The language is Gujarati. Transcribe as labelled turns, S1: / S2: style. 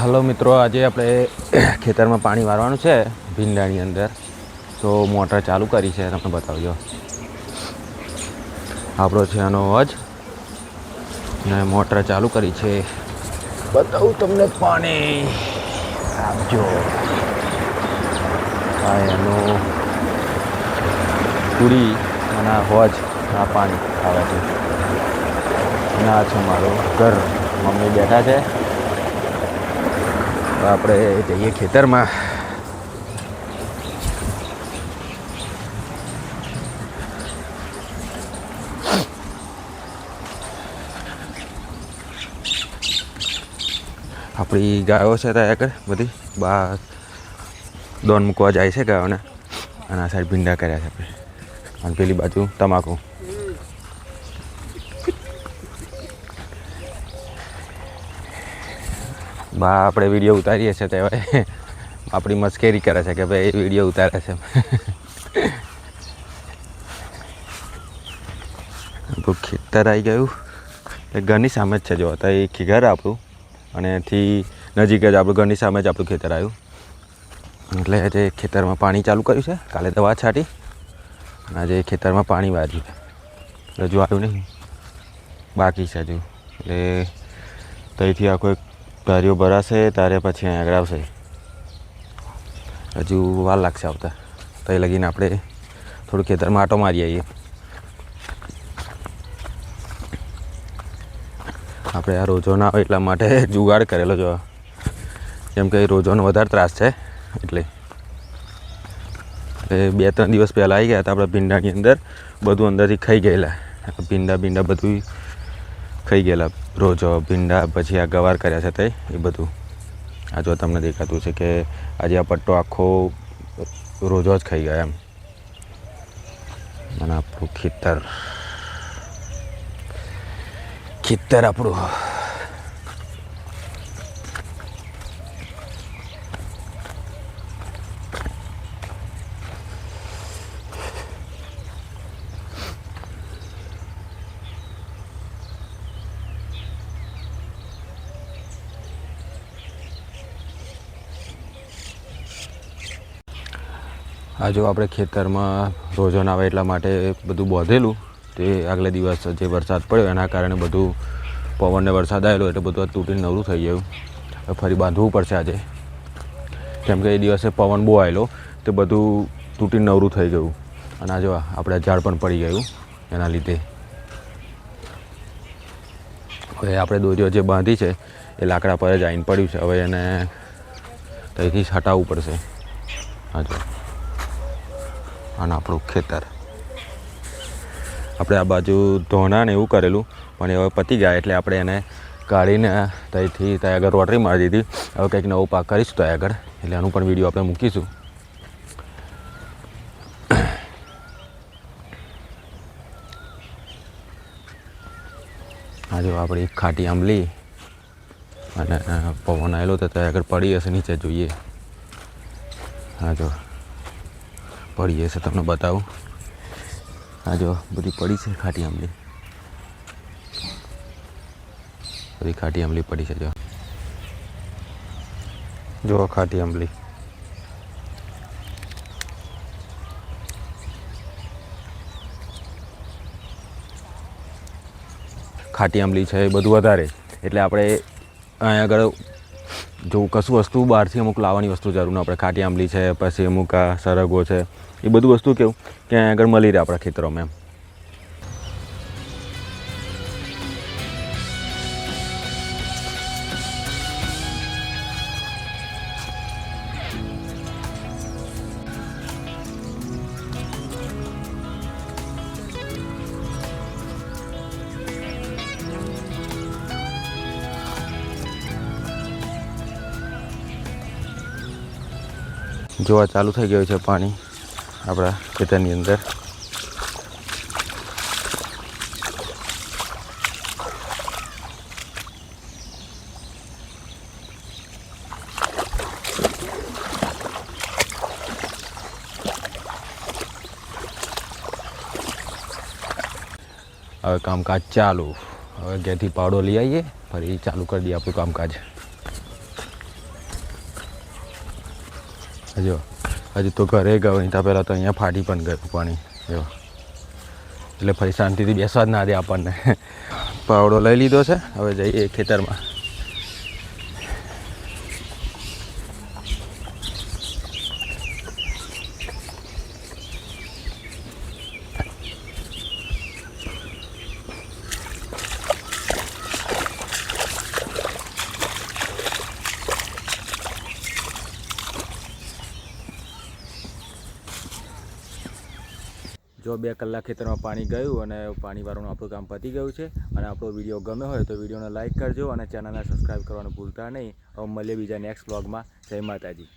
S1: हेलो मित्रों, आज આપણે ખેતરમાં પાણી વારવાનું છે ભીંડાની અંદર, તો મોટર ચાલુ કરી છે. તમને બતાવજો, આપણો છે આનો અવાજ ને મોટર ચાલુ કરી છે. બતાવું તમને પાણી આપજો. આ એનો પૂરી અને અવાજ, આ પાણી આવે છે. અને આ છે મારું ઘર, મમ્મી બેઠા છે. આપણે જઈએ ખેતરમાં. આપણી ગાયો છે ત્યાં આગળ બધી બહાર દોન મૂકવા જાય છે ગાયોને. અને આ સાઈડ ભીંડા કર્યા છે આપણે, અને પેલી બાજુ તમાકુ. બા આપણે વિડીયો ઉતારીએ છીએ તે આપણી મસ્કરી કરે છે કે ભાઈ વિડીયો ઉતારે છે. આપણું ખેતર આવી ગયું, એ ઘરની સામે જ છે. જો તો એ ઘર આપણું, અને એથી નજીક જ આપણું ઘરની સામે જ આપણું ખેતર આવ્યું. એટલે આજે ખેતરમાં પાણી ચાલુ કર્યું છે. કાલે દવા છાંટી અને આજે ખેતરમાં પાણી વાર્યું. હજુ આવ્યું નહીં, બાકી છે હજુ. એટલે ત્યાંથી આ કોઈ ધારીઓ ભરાશે, તારે પછી અહીં આગળ આવશે. હજુ વાર લાગશે આવતા. ત્યાં લગીને આપણે થોડું ખેતરમાં આંટો મારી આવીએ. આપણે આ રોજોના આવે એટલા માટે જુગાડ કરેલો. જો કેમ કે રોજોનો વધારે ત્રાસ છે, એટલે 2-3 દિવસ પહેલાં આવી ગયા હતા આપણા ભીંડાની અંદર. બધું અંદરથી ખાઈ ગયેલા, ભીંડા બધું ખાઈ ગયેલા. રોજો ભીંડા, પછી આ ગવાર કર્યા છે તે એ બધું. આ જો તમને દેખાતું છે કે આજે આ પટ્ટો આખો રોજો જ ખાઈ ગયા એમ. અને આપણું ખેતર આપણું. આ જો આપણે ખેતરમાં રોજો ના આવે એટલા માટે બધું બાંધેલું. તે આગલે દિવસ જે વરસાદ પડ્યો એના કારણે બધું પવનને વરસાદ આવેલો એટલે બધું તૂટીને નવરું થઈ ગયું. ફરી બાંધવું પડશે આજે, કેમ કે એ દિવસે પવન બહુ આવેલો તો બધું તૂટીને નવરું થઈ ગયું. અને આ જો આપણે ઝાડ પણ પડી ગયું એના લીધે. હવે આપણે દોરીઓ જે બાંધી છે એ લાકડા પર જ આવીને પડ્યું છે. હવે એને ત્યાંથી હટાવવું પડશે. હા જો, અને આપણું ખેતર. આપણે આ બાજુ ધોણા ને એવું કરેલું, પણ હવે પતી ગયા એટલે આપણે એને કાઢીને ત્યાંથી ત્યાં આગળ રોટરી મારી દીધી. હવે કંઈક નવો પાક કરીશું ત્યાં આગળ, એટલે એનું પણ વિડીયો આપણે મૂકીશું. આ જો આપણી ખાટી આંબલી, અને પવન આવેલો તો ત્યાં આગળ પડી હશે, નીચે જોઈએ. હા જો પડી હશે, તમને બતાવું. આ જો બધી પડી છે ખાટી આંબલી, બધી ખાટી આંબલી પડી છે. જો ખાટી આંબલી. ખાટી આંબલી છે એ બધું વધારે, એટલે આપણે અહીંયા આગળ જો કશું વસ્તુ બહારથી અમુક લાવવાની વસ્તુ જરૂર ન પડે. ખાટી આંબલી છે, પછી અમુક આ સરગવો છે, એ બધું વસ્તુ કેવું કે અહીંયા આગળ મળી રહે આપણા ખેતરોમાં એમ. જોવા ચાલુ થઈ ગયું છે પાણી આપણા ખેતરની અંદર. હવે કામકાજ ચાલુ. હવે ઘેરથી પાવડો લઈ આવીએ, ફરી ચાલુ કરી દઈએ આપણું કામકાજ. જો હજુ તો ઘરે ગયો નહીં ત્યાં પહેલાં તો અહીંયા ફાટી પણ ગયું પાણી જો, એટલે ફરી શાંતિથી બેસવા જ ના દે આપણને. પાવડો લઈ લીધો છે, હવે જઈએ ખેતરમાં. જો 2 કલાક ખેતરમાં પાણી ગયું અને પાણીવાળાનું આપણું કામ પતી ગયું છે. અને આપણો વિડીયો ગમ્યો હોય તો વિડીયોને લાઇક કરજો અને ચેનલને સબસ્ક્રાઈબ કરવાનું ભૂલતા નહીં. હવે મળીએ બીજા નેક્સ્ટ વ્લોગમાં. જય માતાજી.